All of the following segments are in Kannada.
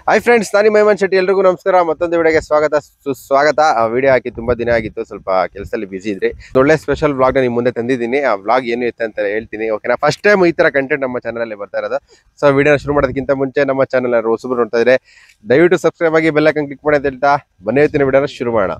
ಹಾಯ್ ಫ್ರೆಂಡ್ಸ್, ನಾನು ಮೈಮನ್ ಶೆಟ್ಟಿ. ಎಲ್ರಿಗೂ ನಮಸ್ಕಾರ. ಮತ್ತೊಂದು ವಿಡಿಯೋಗೆ ಸುಸ್ವಾಗತ. ವಿಡಿಯೋ ಹಾಕಿ ತುಂಬಾ ದಿನ ಆಗಿತ್ತು, ಸ್ವಲ್ಪ ಕೆಲಸದಲ್ಲಿ ಬಿಸಿ ಇದ್ರಿ. ಒಳ್ಳೆ ಸ್ಪೆಷಲ್ ವ್ಲಾಗ್ ನಿಮ್ಮ ಮುಂದೆ ತಂದಿದ್ದೀನಿ. ಆ ವ್ಲಾಗ್ ಏನು ಇತ್ತು ಅಂತ ಹೇಳ್ತೀನಿ, ಓಕೆನಾ? ಫಸ್ಟ್ ಟೈಮ್ ಈ ತರ ಕಂಟೆಂಟ್ ನಮ್ಮ ಚಾನಲ್ ಅಲ್ಲಿ ಬರ್ತಾ ಇರೋದು. ಸೊ ವಿಡಿಯೋನ ಶುರು ಮಾಡೋದಕ್ಕಿಂತ ಮುಂಚೆ ನಮ್ಮ ಚಾನಲ್ ಹೊಸಬರು ನೋಡ್ತಾ ಇದ್ರೆ ದಯವಿಟ್ಟು ಸಬ್ಸ್ಕ್ರೈಬ್ ಆಗಿ ಬೆಲ್ ಐಕಾನ್ ಕ್ಲಿಕ್ ಮಾಡಿ ಅಂತ ಹೇಳ್ತಾ ಬನ್ನಿ ಇವತ್ತಿನ ವಿಡಿಯೋನ ಶುರು ಮಾಡೋಣ.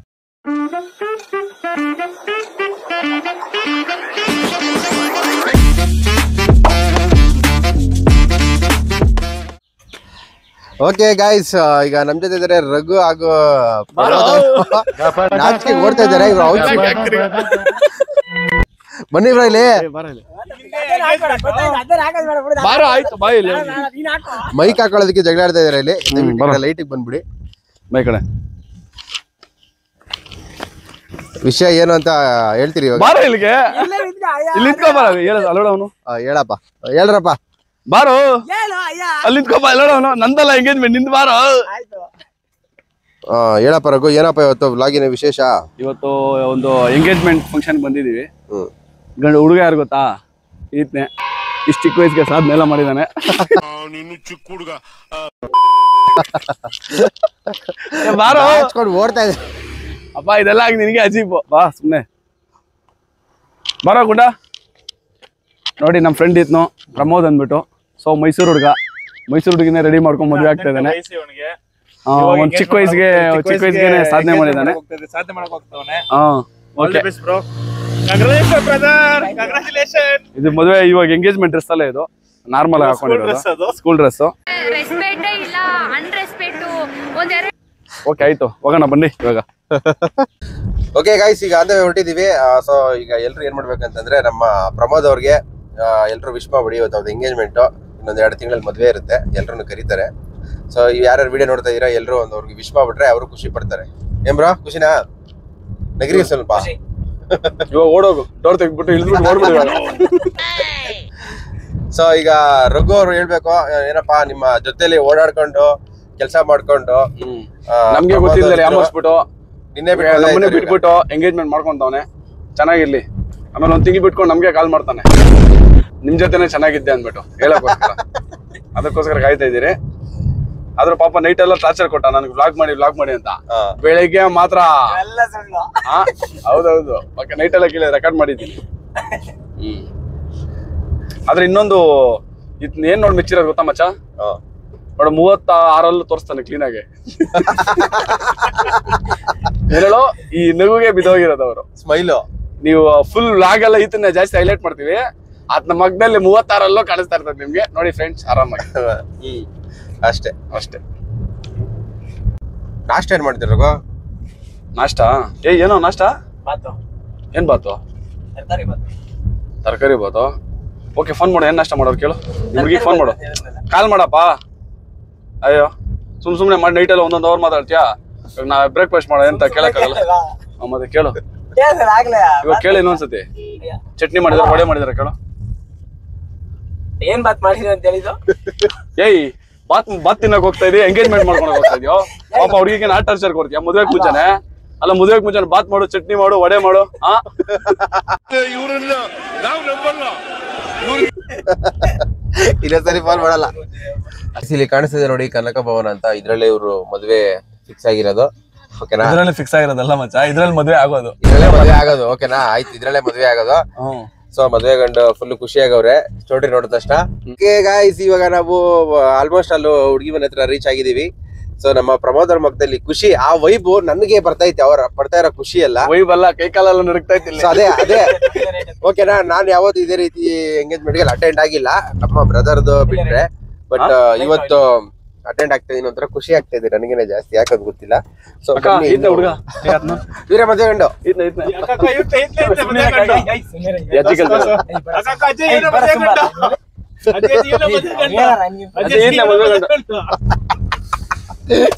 ಓಕೆ ಗೈಸ್, ಈಗ ನಮ್ ಜೊತೆ ಇದಾರೆ ರಘು ಹಾಗೂ ನಾಚಿಕೆ ಓಡ್ತಾ ಇದಾರೆ. ಬನ್ನಿ ಬ್ರೋ ಇಲ್ಲಿ. ಮೈಕ್ ಹಾಕೊಳ್ಳೋದಕ್ಕೆ ಜಗಳ ಆಡ್ತಾ ಇದಾರೆ ಇಲ್ಲಿ. ಲೈಟಿಗೆ ಬಂದ್ಬಿಡಿ. ಮೈ ಕಡೆ ವಿಷಯ ಏನು ಅಂತ ಹೇಳ್ತೀರಿ ಇವಾಗ? ಹೇಳಪ್ಪ, ಹೇಳ್ರಪ್ಪ. ಬಾರೋ ಅಲ್ಲಿ ಅವನು ನಂದಲ್ಲ ಎಂಗೇಜ್ಮೆಂಟ್ ನಿಂದ ಬಾರೋ. ಹೇಳಪ್ಪ ರಘು, ಏನಪ್ಪ ಇವತ್ತು ವ್ಲಾಗಿನ ವಿಶೇಷ? ಇವತ್ತು ಒಂದು ಎಂಗೇಜ್ಮೆಂಟ್ ಫಂಕ್ಷನ್ ಬಂದಿದೀವಿ. ಗಂಡು ಹುಡುಗ ಯಾರು ಗೊತ್ತಾ? ಈತನೆ. ಇಷ್ಟು ಚಿಕ್ಕ ವಯಸ್ಸಿಗೆ ಸಾಧನೆ ಎಲ್ಲ ಮಾಡಿದಾನೆ. ಬಾರೋ ಓಡ್ತಾ ಇದೆ ಅಪ್ಪ, ಇದೆಲ್ಲ ಆಗಿ ನಿನಗೆ ಅಜೀಬು. ಬಾ ಸುಮ್ನೆ ಬಾರೋ ಗುಡ್ಡ. ನೋಡಿ ನಮ್ಮ ಫ್ರೆಂಡ್ ಇತ್ನು ಪ್ರಮೋದ್ ಅಂದ್ಬಿಟ್ಟು. ಸೊ ಮೈಸೂರು ಹುಡುಗಿನೇ ರೆಡಿ ಮಾಡ್ಕೊಂಡು ಮದುವೆ ಆಗ್ತಾ ಇದ್ದಾನೆ. ಒಂದ್ ಚಿಕ್ಕ ವಯಸ್ಸಿಗೆ ಸಾಧನೆ ಮಾಡಿದ್ದಾನೆ. ಇದು ಮದುವೆ ಇವಾಗ ಎಂಗೇಜ್ಮೆಂಟ್ ಡ್ರೆಸ್ ಅಲ್ಲ, ಇದು ನಾರ್ಮಲ್ ಆಗಿ ಹಾಕೊಂಡಿರೋದು ಸ್ಕೂಲ್ ಡ್ರೆಸ್. ಓಕೆ ಆಯ್ತು, ಹೋಗೋಣ ಬನ್ನಿ ಇವಾಗ. ಓಕೆ ಗೈಸ್, ಈಗ ಅಂದೇ ಹೊರಟಿದೀವಿ. ಸೊ ಈಗ ಎಲ್ರು ಏನ್ ಮಾಡ್ಬೇಕಂತಂದ್ರೆ, ನಮ್ಮ ಪ್ರಮೋದ್ ಅವ್ರಿಗೆ ಎಲ್ರು ವಿಶ್ ಮಾಡ್ಬಿಡಿ. ಇವತ್ತು ಅವ್ರದ್ದು ಎಂಗೇಜ್ಮೆಂಟ್. ಇನ್ನೊಂದ್ 2 ತಿಂಗಳಲ್ಲಿ ಮದುವೆ ಇರುತ್ತೆ. ಎಲ್ರು ಕರೀತಾರೆ. ಸೊ ಯಾರ್ಯಾರು ವಿಡಿಯೋ ನೋಡ್ತಾ ಇದೀರಾ ಎಲ್ರು ಒಂದು ಅವ್ರಿಗೆ ವಿಶ್ ಮಾಡ್ಬಿಟ್ರೆ ಅವರು ಖುಷಿ ಪಡ್ತಾರೆ. ಏನ್ ಬ್ರೋ, ಖುಷಿನಾ? ನಗರಿ ಸ್ವಲ್ಪ. ಇವಾಗ ಓಡೋಗು, ಡೋರ್ ತೆಗ್ದ್ಬಿಟ್ಟು ಇಳಿದ್ಬಿಟ್ಟು ಓಡ್ಬಿಡಿ. ಸೊ ಈಗ ರಘು ಅವ್ರು ಹೇಳ್ಬೇಕು, ಏನಪ್ಪಾ ನಿಮ್ಮ ಜೊತೆಲಿ ಓಡಾಡ್ಕೊಂಡು ಕೆಲಸ ಮಾಡ್ಕೊಂಡು ನಮ್ಗೆ ಗೊತ್ತಿಲ್ಲ ಯಾಮರ್ಸ್ಬಿಟ್ಟು ನಿನ್ನೆ ಬಿಟ್ಬಿಟ್ಟು ಎಂಗೇಜ್ಮೆಂಟ್ ಮಾಡ್ಕೊಂತವನೆ. ಚೆನ್ನಾಗಿರ್ಲಿ. ಆಮೇಲೆ ಒಂದ್ ತಿಂಗಿ ಬಿಟ್ಕೊಂಡು ನಮ್ಗೆ ಕಾಲ್ ಮಾಡ್ತಾನೆ, ನಿಮ್ ಜೊತೆನೆ ಚೆನ್ನಾಗಿದ್ದೆ ಅಂದ್ಬಿಟ್ಟು ಹೇಳಕ್ಕೋಸ್ಕರ. ಅದಕ್ಕೋಸ್ಕರ ಕಾಯ್ತಾ ಇದ್ದೀರಿ. ಆದ್ರೂ ಪಾಪ ನೈಟ್ ಎಲ್ಲ ಟಾರ್ಚರ್ ಕೊಟ್ಟ ನನಗೆ ವ್ಲಾಗ್ ಮಾಡಿ ಅಂತ. ಬೆಳಿಗ್ಗೆ ಮಾತ್ರ ಹೌದೌದು ನೈಟ್ ಎಲ್ಲ ಕೇಳಿ ರೆಕಾರ್ಡ್ ಮಾಡಿದ್ದೀನಿ. ಆದ್ರೆ ಇನ್ನೊಂದು ಏನ್ ನೋಡಿ ಮೆಚ್ಚಿರೋದು ಗೊತ್ತಾ ಮಚ್ಚ? ನೋಡ 36 ತೋರಿಸ್ತಾನೆ ಕ್ಲೀನ್ ಆಗಿ. ಹೇಳೋ ಈ ನಗುಗೆ ಬಿದ್ದೋಗಿರೋದು ಅವರು ಸ್ಮೈಲು. ನೀವು ಫುಲ್ ವ್ಲಾಗ್ ಎಲ್ಲ ಈತನ್ನ ಜಾಸ್ತಿ ಹೈಲೈಟ್ ಮಾಡ್ತೀವಿ. ಅದ್ ನಮ್ಮ ಮಗ್ನಲ್ಲಿ 36 ಕಾಣಿಸ್ತಾ ಇರ್ತದೆ ನಿಮ್ಗೆ. ನೋಡಿ ಫ್ರೆಂಡ್ಸ್, ಆರಾಮಾಗಿ. ಅಷ್ಟೇ. ನಾಷ್ಟ ಏನ್ ಮಾಡ್ತೀರ? ನಾಷ್ಟ ಏನೋ ನಾಷ್ಟ? ಏನ್ ಬಾತು? ತರಕಾರಿ ಬಾತು. ಓಕೆ, ಫೋನ್ ಮಾಡು. ಏನ್ ನಾಷ್ಟ ಮಾಡೋರು ಕೇಳು. ಹುಡುಗಿ ಫೋನ್ ಮಾಡು, ಕಾಲ್ ಮಾಡಪ್ಪ. ಅಯ್ಯೋ ಸುಮ್ನೆ ಮಾಡಿ ನೈಟ್ ಎಲ್ಲ ಒಂದೊಂದು ಅವರ್ ಮಾತಾಡ್ತೀಯಾ? ನಾ ಬ್ರೇಕ್ಫಾಸ್ಟ್ ಮಾಡೋ ಅಂತ ಕೇಳಕ್ಕಾಗಲ್ಲ. ಮತ್ತೆ ಕೇಳು ಇವಾಗ, ಕೇಳಿ ಇನ್ನೊಂದ್ಸತಿ. ಚಟ್ನಿ ಮಾಡಿದಾರೆ, ವಡೆ ಮಾಡಿದಾರೆ ಕೇಳು. ಏನ್ ಬಾತ್ ಮಾಡಿದ್ರಿ ಅಂತ ಹೇಳಿದ್ದು? ಏಯ್ ಬಾತ್ ತಿನ್ನಕ್ ಹೋಗ್ತಾ ಇದೀಯ, ಎಂಗೇಜ್ಮೆಂಟ್ ಮಾಡ್ಕೊಂಡು ಹೋಗ್ತಾ ಇದೀಯೋ? ಪಾಪ ಹುಡುಗಿಗೆ ನಾ ಟಾರ್ಚರ್ ಕೊಡ್ತೀಯ ಮದುವೆಗೆ ಮುಂಚೆನೆ? ಅಲ್ಲ, ಮದುವೆಗೆ ಮುಂಚೆನೆ ಬಾತ್ ಮಾಡು, ಚಟ್ನಿ ಮಾಡು, ವಡೆ ಮಾಡು. ಇನ್ನೊಂದ್ಸರಿ ಫೋನ್ ಮಾಡಲ್ಲ. ಇಲ್ಲಿ ಕಾಣಿಸ್ತಿದೆ ನೋಡಿ, ಕನಕ ಭವನ ಅಂತ. ಇದ್ರಲ್ಲೇ ಇವ್ರು ಮದ್ವೆ ಫಿಕ್ಸ್ ಆಗಿರೋದು. ಓಕೆನಾ? ಇದ್ರಲ್ಲಿ ಫಿಕ್ಸ್ ಆಗಿರೋದಲ್ಲ ಮಚ್ಚ, ಇದ್ರಲ್ಲಿ ಮದುವೆ ಆಗೋದು. ಇದ್ರಲ್ಲೇ ಮದುವೆ ಆಗೋದು. ಓಕೆನಾ? ಆಯ್ತು, ಇದ್ರಲ್ಲೇ ಮದುವೆ ಆಗೋದು. ಸೊ ಮದುವೆ ಗಂಡು ಫುಲ್ ಖುಷಿಯಾಗವ್ರೆ ಸ್ಟೋರಿ ನೋಡಿದ ತಕ್ಷಣ. ಗಾಯ್ಸ್, ಇವಾಗ ನಾವು ಆಲ್ಮೋಸ್ಟ್ ಅಲ್ಲೂ ಹುಡುಗಿ ಮನೆ ಹತ್ರ ರೀಚ್ ಆಗಿದೀವಿ. ಸೊ ನಮ್ಮ ಪ್ರಮೋದ್ ಅವ್ರ ಮಕ್ಕದಲ್ಲಿ ಖುಷಿ, ಆ ವೈಬ್ ನನಗೆ ಬರ್ತೈತೆ. ಅವ್ರ ಪಡ್ತಾ ಇರೋ ಖುಷಿ ಎಲ್ಲ ವೈಬ್ ಅಲ್ಲ, ಕೈ ಕಾಲೆಲ್ಲ ನಡುಗ್ತಾ ಇತ್ತು. ಅದೇ ಓಕೆನಾ? ನಾನ್ ಯಾವತ್ತು ಇದೇ ರೀತಿ ಎಂಗೇಜ್ಮೆಂಟ್ ಗೆ ಅಟೆಂಡ್ ಆಗಿಲ್ಲ, ನಮ್ಮ ಬ್ರದರ್ದು ಬಿಟ್ರೆ. ಬಟ್ ಇವತ್ತು ಅಟೆಂಡ್ ಆಗ್ತಾ ಇದೀನಿ. ಒಂಥರ ಖುಷಿ ಆಗ್ತಾ ಇದೆ ನನಗೇನೆ ಜಾಸ್ತಿ, ಯಾಕಂದ್ ಗೊತ್ತಿಲ್ಲ. ಸೊ ಹುಡುಗ ಇವರೇ ಮದುವೆ ಗಂಡು.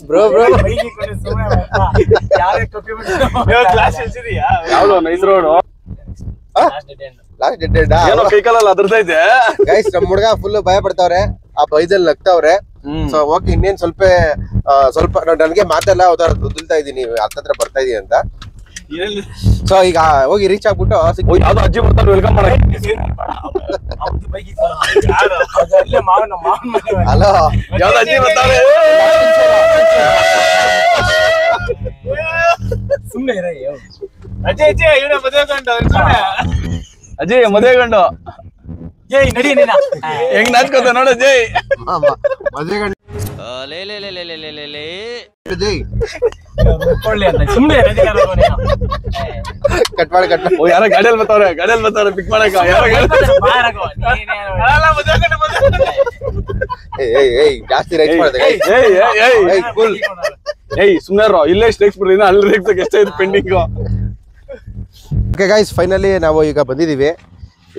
Bro nice road last dead ಕೈ ಕಾಲಲ್ಲ ಅದರ್ತೈತೆ. ಗೈಸ್, ನಮ್ ಹುಡುಗ ಫುಲ್ ಭಯ ಪಡ್ತಾವ್ರೆ, ಆ ಭಯದಲ್ಲಿ ನಗ್ತಾವ್ರೆ. ಸೊ ಓಕೆ, ಇನ್ನೇನ್ ಸ್ವಲ್ಪ ನನ್ಗೆ ಮಾತೆಲ್ಲ ಉದುಲ್ತಾ ಇದೀನಿ, ಹತ್ತತ್ರ ಬರ್ತಾ ಇದೀನಿ ಅಂತ. ಸೊ ಈಗ ಹೋಗಿ ರೀಚ್ ಆಗ್ಬಿಟ್ಟು ಯಾವ್ದೋ ಅಜ್ಜಿ ಬರ್ತಾರೆ ವೆಲ್ಕಮ್ ಮಾಡಕ್ಕೆ. ಹಲೋ, ಯಾವ್ದೋ ಅಜ್ಜಿ ಬರ್ತಾರೆ. ಅಜಯ್ ಮದುವೆ ಗಂಡು ಹೆಂಗ್ ನಾಚ್ಕೋತ ನೋಡ ಜೈ ಮದುವೆ ಗಂಡು ಕಟ್ ಮಾಡಿ ಯಾರ ಗಾಡಿಯಲ್ಲಿ ಬರ್ತಾವ್ರೆ ಪಿಕ್ ಮಾಡಕ ಜಾಸ್ತಿ ರೈಟ್ ಮಾಡಿದೆ ಸುಮ್ಮನೆ ಇಲ್ಲೇ ಸ್ಟೇಕ್ಸ್ ಬಿಡ್ರಿ ಅಲ್ಲಿ ರೇಕ್ಸಕ್ಕೆ ಎಷ್ಟೈದು ಪೆಂಡಿಂಗ್. ಓಕೆ ಗೈಸ್, ಫೈನಲಿ ನಾವು ಈಗ ಬಂದಿದ್ದೀವಿ.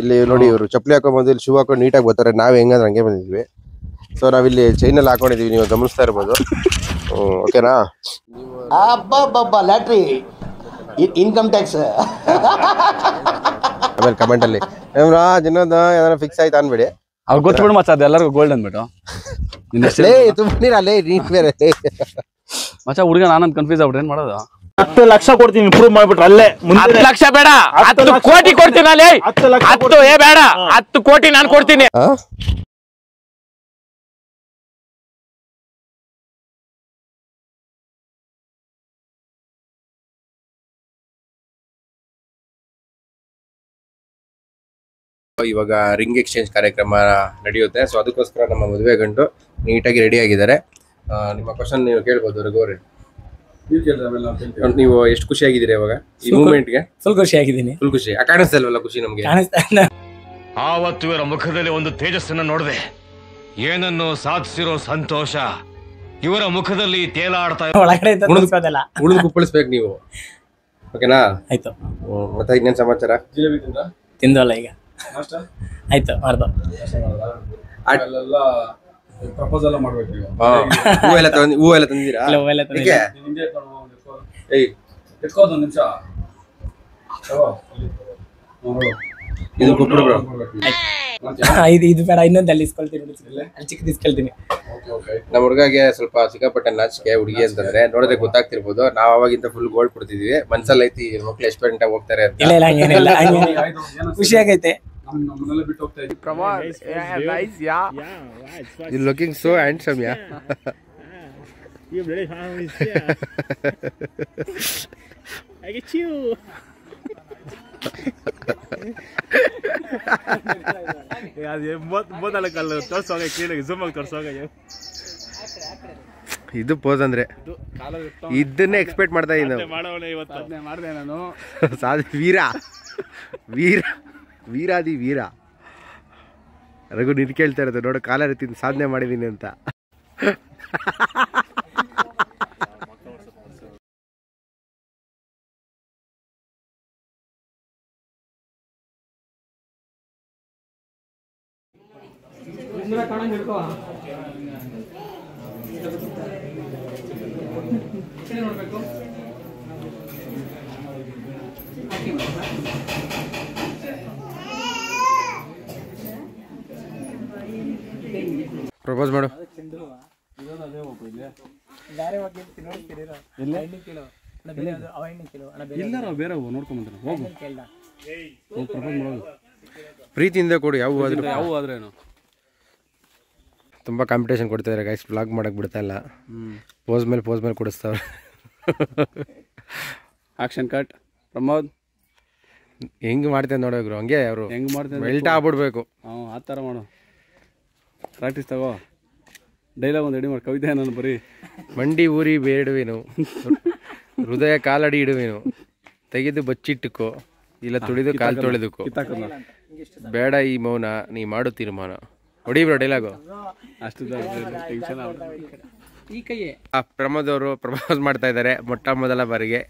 ಇಲ್ಲಿ ನೋಡಿ ಇವರು ಚಪ್ಪಲಿ ಹಾಕೊಂಡ್ಬಂದು ಇಲ್ಲಿ ಶೂ ಹಾಕೊಂಡು ನೀಟಾಗಿ ಬರ್ತಾರೆ. ನಾವು ಹೆಂಗಂದ್ರೆ ಹಂಗೆ ಬಂದಿದ್ವಿ. ಸೊ ನಾವಿಲ್ಲಿ ಚೈನಲ್ಲಿ ಹಾಕೊಂಡಿದೀವಿ, ನೀವು ಗಮನಿಸ್ತಾ ಇರ್ಬೋದು. ಓಕೆನಾ? ಲ್ಯಾಟ್ರಿ ಇನ್ಕಮ್ ಟ್ಯಾಕ್ಸ್. ಆಮೇಲೆ ಕಮೆಂಟ್ ಅಲ್ಲಿ ಇನ್ನೊಂದು ಏನಾರ ಫಿಕ್ಸ್ ಆಯ್ತು ಅನ್ಬೇಡಿ, ಅವ್ರು ಗೊತ್ತುಬಿಡು ಮಚ್ಚ, ಅದು ಎಲ್ಲರಿಗೂ ಗೋಲ್ಡ್ ಅಂದ್ಬಿಟ್ಟು ಮಚ್ಚ. ಹುಡುಗ ನಾನಂತ ಕನ್ಫ್ಯೂಸ್ ಆಗ್ಬಿಟ್ರೆ ಏನ್ ಮಾಡೋದು? 10 ಲಕ್ಷ ಕೊಡ್ತೀನಿ, ಇಂಪ್ರೂವ್ ಮಾಡ್ಬಿಟ್ರೆ ಅಲ್ಲೇ. 10 ಲಕ್ಷ ಬೇಡ, 10 ಕೋಟಿ ಕೊಡ್ತೀನಿ. ಅಲ್ಲಿ 10 ಬೇಡ, 10 ಕೋಟಿ ನಾನು ಕೊಡ್ತೀನಿ. ಇವಾಗ ರಿಂಗ್ ಎಕ್ಸ್ಚೇಂಜ್ ಕಾರ್ಯಕ್ರಮ ನಡೆಯುತ್ತೆ. ಸೊ ಅದಕ್ಕೋಸ್ಕರ ನಮ್ಮ ಮದುವೆ ಗಂಟು ನೀಟಾಗಿ ರೆಡಿ ಆಗಿದ್ದಾರೆ. ನಿಮ್ಮ ಕ್ವಶನ್ ನೀವು ಕೇಳ್ಬೋದು ರಘುವರೇ. ನೀವು ಎಷ್ಟು ಖುಷಿಯಾಗಿದ್ದೀರಾ ಇವಾಗ ಈ ಮೂಮೆಂಟ್ಗೆ? ಫುಲ್ ಖುಷಿ ಆಗಿದ್ದೀನಿ. ಫುಲ್ ಖುಷಿ ಕಾಣಿಸ್ತಾ ಇಲ್ವಲ್ಲ ಖುಷಿ ನಮ್ಗೆ? ಆವತ್ತು ಇವರ ಮುಖದಲ್ಲಿ ಒಂದು ತೇಜಸ್ಸನ್ನು ನೋಡಿದೆ, ಏನನ್ನು ಸಾಧಿಸಿರೋ ಸಂತೋಷ ಇವರ ಮುಖದಲ್ಲಿ ತೇಲಾಡ್ತಾ ಒಳಗಡೆ ಉಳಿದು ಕುಪ್ಪಳಿಸ್ಬೇಕು ನೀವು. ಓಕೆನಾ? ಆಯ್ತು. ಮತ್ತೆ ಇನ್ನೇನ್ ಸಮಾಚಾರ? ತಿಂದಲ್ಲ ಈಗ ಆಯ್ತು ಮಾಡ್ದು. ಪ್ರಪೋಸಲ್ ಮಾಡ್ಬೇಕು. ಹೂ ಎಲ್ಲ ತಂದಿರಾ? ನಿಮಿಷ ಇದು ಬೇಡ, ಇನ್ನೊಂದು ಅಲ್ಲಿ ಇಸ್ಕೊಳ್ತೀನಿ, ಅಲ್ಲಿ ಚಿಕ್ಕದು ಇಸ್ಕೊಳ್ತೀನಿ. ನಮ್ಮ ಹುಡುಗಗೆ ಸ್ವಲ್ಪ ಸಿಕ್ಕಾಪಟ್ಟೆ ನಾಚಿಕೆ ಹುಡುಗಿ ಅಂತಂದ್ರೆ, ನೋಡೋದೇ ಗೊತ್ತಾಗ್ತಿರ್ಬೋದು. ನಾವ್ ಅವಾಗಿಂತ ಫುಲ್ ಗೋಲ್ಡ್ ಕೊಡ್ತಿದೀವಿ. ಮನ್ಸಲ್ಲಿ ಐತಿ ಮಕ್ಳು ಎಷ್ಟು ಗಂಟೆ ಹೋಗ್ತಾರೆ ಅಂತ. ಇಲ್ಲ ಹಂಗೇನಿಲ್ಲ, ಖುಷಿ ಆಗೈತೆ. You're looking so handsome, yeah. You're very handsome. I get you. यार ये बहुत अलग कलर तोर्सोगे ಕ್ಲೀನಾಗಿ ಜೂಮ್ ಆಗಿ ತೋರ್ಸೋಗೆ. ಇದು ಪೋಸ್ ಅಂದ್ರೆ ಇದನ್ನೇ ಎಕ್ಸ್ಪೆಕ್ಟ್ ಮಾಡ್ತಾ ಇದ್ದೀನಿ. ಮಾಡೋಣ ಇವತ್ತು ಮಾಡಿದೆ ನಾನು. ವೀರಾದಿ ವೀರ ರಘು ನಿನ್ ಕೇಳ್ತಾ ಇರೋದು ನೋಡು, ಕಾಲರ್ ಎತ್ತಿನ ಸಾಧನೆ ಮಾಡಿದೀನಿ ಅಂತ. ಪ್ರಪೋಸ್ ಮಾಡು. ಪ್ರೀತಿಯಿಂದ ಕೊಡು. ಯಾವ ಆದ್ರೇನು ತುಂಬಾ ಕಾಂಪಿಟೇಷನ್ ಕೊಡ್ತಾ ಇದಾರೆ ಗೈಸ್. ವ್ಲಾಗ್ ಮಾಡಕ್ ಬಿಡ್ತಾ ಇಲ್ಲ. ಪೋಸ್ ಮೇಲೆ ಕೊಡಿಸ್ತಾವ್ರೆ. Action cut. ಪ್ರಮೋದ್ ಹೆಂಗ್ ಮಾಡ್ತೇನೆ ನೋಡೋಗ್ರು, ಹಂಗೆ ಅವರು ಹೆಂಗ್ ಮಾಡ್ತೇನೆ ಮೆಲ್ಟ್ ಆಗ್ಬಿಡ್ಬೇಕು. ಆ ಥರ ಮಾಡು. ಪ್ರಾಕ್ಟೀಸ್ ತಗೋ. ಡೈಲಾಗ್ ಒಂದು ರೆಡಿ ಮಾಡಿ. ಕವಿತೆ ನಾನು ಬರೀ ಮಂಡಿ ಊರಿ ಬೇಡುವೆನು, ಹೃದಯ ಕಾಲಡಿ ಇಡುವೆನು, ತೆಗೆದು ಬಚ್ಚಿಟ್ಟುಕೋ, ಇಲ್ಲ ತುಳಿದು ಕಾಲು ತೊಳೆದುಕೋ, ಬೇಡ ಈ ಮೌನ ನೀ ಮಾಡು ತೀರ್ಮಾನ. ಹೊಡಿ ಬ್ರೋ ಡೈಲಾಗು. ಅಷ್ಟು ಪ್ರಮೋದ್ ಅವರು ಪ್ರಪೋಸ್ ಮಾಡ್ತಾ ಇದ್ದಾರೆ ಮೊಟ್ಟ ಮೊದಲ ಬಾರಿಗೆ.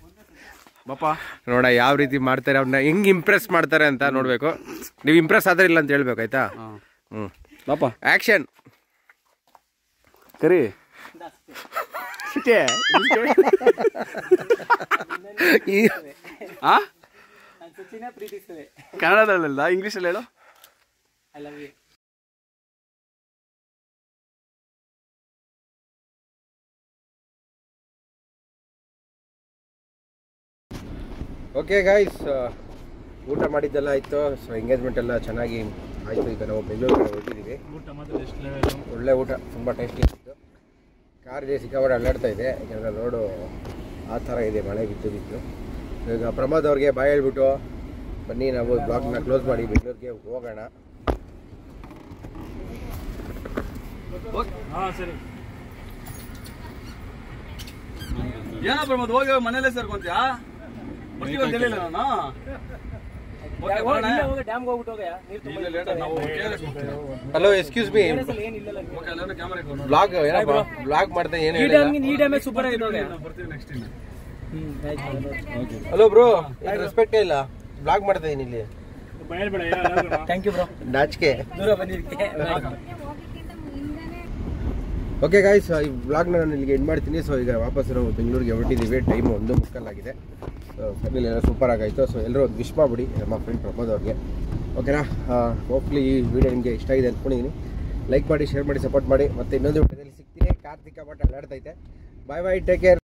ನೋಡ ಯಾವ ರೀತಿ ಮಾಡ್ತಾರೆ, ಅವ್ರನ್ನ ಹೆಂಗ್ ಇಂಪ್ರೆಸ್ ಮಾಡ್ತಾರೆ ಅಂತ ನೋಡ್ಬೇಕು. ನೀವು ಇಂಪ್ರೆಸ್ ಆದ್ರೆ ಇಲ್ಲ ಅಂತ ಹೇಳ್ಬೇಕು, ಆಯ್ತಾ? ಬಾಪ ಆಕ್ಷನ್. ಕರಿ ಕನ್ನಡದಲ್ಲ, ಇಂಗ್ಲೀಷಲ್ಲಿ ಹೇಳು. ಓಕೆ ಗೈಸ್, ಊಟ ಮಾಡಿದ್ದೆಲ್ಲ ಆಯಿತು. ಸೊ ಎಂಗೇಜ್ಮೆಂಟ್ ಎಲ್ಲ ಚೆನ್ನಾಗಿ ಆಯಿತು. ಈಗ ನಾವು ಬೆಂಗಳೂರು ಹೊರಟಿದ್ದೀವಿ. ಒಳ್ಳೆ ಊಟ, ತುಂಬ ಟೇಸ್ಟಿ ಇತ್ತು. ಕಾರ್ ಇದೆ ಸಿಕ್ಕಾಪಟ್ಟೆ ಅಲ್ಲಾಡ್ತಾ ಇದೆ, ಯಾಕಂದರೆ ರೋಡು ಆ ಥರ ಇದೆ, ಮಳೆ ಬಿದ್ದು. ಈಗ ಪ್ರಮೋದ್ ಅವ್ರಿಗೆ ಬಾಯ್ ಹೇಳ್ಬಿಟ್ಟು ಬನ್ನಿ ನಾವು ಬ್ಲಾಗ್ನ ಕ್ಲೋಸ್ ಮಾಡಿ ಬೆಂಗಳೂರಿಗೆ ಹೋಗೋಣ. ಸರಿ. ಏನ ಪ್ರಮೋದ್ ಹೋಗಿ ಮನೇಲೆ ಸೇರ್ಕೊಂತೀಯಾ? ನಾನು hello, excuse me, blog blog ಮಾಡ್ತಾ ಏನು ಹಲೋ ಬ್ರೋ, ರೆಸ್ಪೆಕ್ಟ್ ಇಲ್ಲ, ಬ್ಲಾಗ್ ಮಾಡ್ತಾ ಇದೀನಿ ಇಲ್ಲಿ. ಥ್ಯಾಂಕ್ ಯು ಬ್ರೋ, ನಾಚಿಕೆ. ದೂರ ಬಂದಿದ್ದಕ್ಕೆ. ಓಕೆ ಗಾಯ್ಸ್, ಈ ಬ್ಲಾಗ್ನ ನಾನು ಇಲ್ಲಿಗೆ ಎಂಡ್ ಮಾಡ್ತೀನಿ. ಸೊ ಈಗ ವಾಪಸ್ ನಾವು ಬೆಂಗಳೂರಿಗೆ ಹೊರಟಿದ್ದೀವಿ. ಟೈಮ್ 1:30 ಆಗಿದೆ. ಸೊ ಫೈನಲ್ ಎಲ್ಲ ಸೂಪರ್ ಆಗಾಯಿತು. ಸೊ ಎಲ್ಲರೂ ಒಂದು ವಿಶ್ ಮಾಡಿಬಿಡಿ ನಮ್ಮ ಫ್ರೆಂಡ್ ಪ್ರಮೋದ್ ಅವ್ರಿಗೆ. ಓಕೆನಾ? ಹೋಪ್ಫುಲಿ ಈ ವಿಡಿಯೋ ನಿಮಗೆ ಇಷ್ಟ ಆಗಿದೆ ಅಂದ್ಕೊಂಡಿದ್ದೀನಿ. ಲೈಕ್ ಮಾಡಿ, ಶೇರ್ ಮಾಡಿ, ಸಪೋರ್ಟ್ ಮಾಡಿ. ಮತ್ತು ಇನ್ನೊಂದು ವಿಡಿಯೋದಲ್ಲಿ ಸಿಗ್ತೀನಿ. ಕಾರ್ತಿಕ ಮಠ ಅಲ್ಲಾಡ್ತೈತೆ. ಬಾಯ್ ಬಾಯ್, ಟೇಕ್ ಕೇರ್.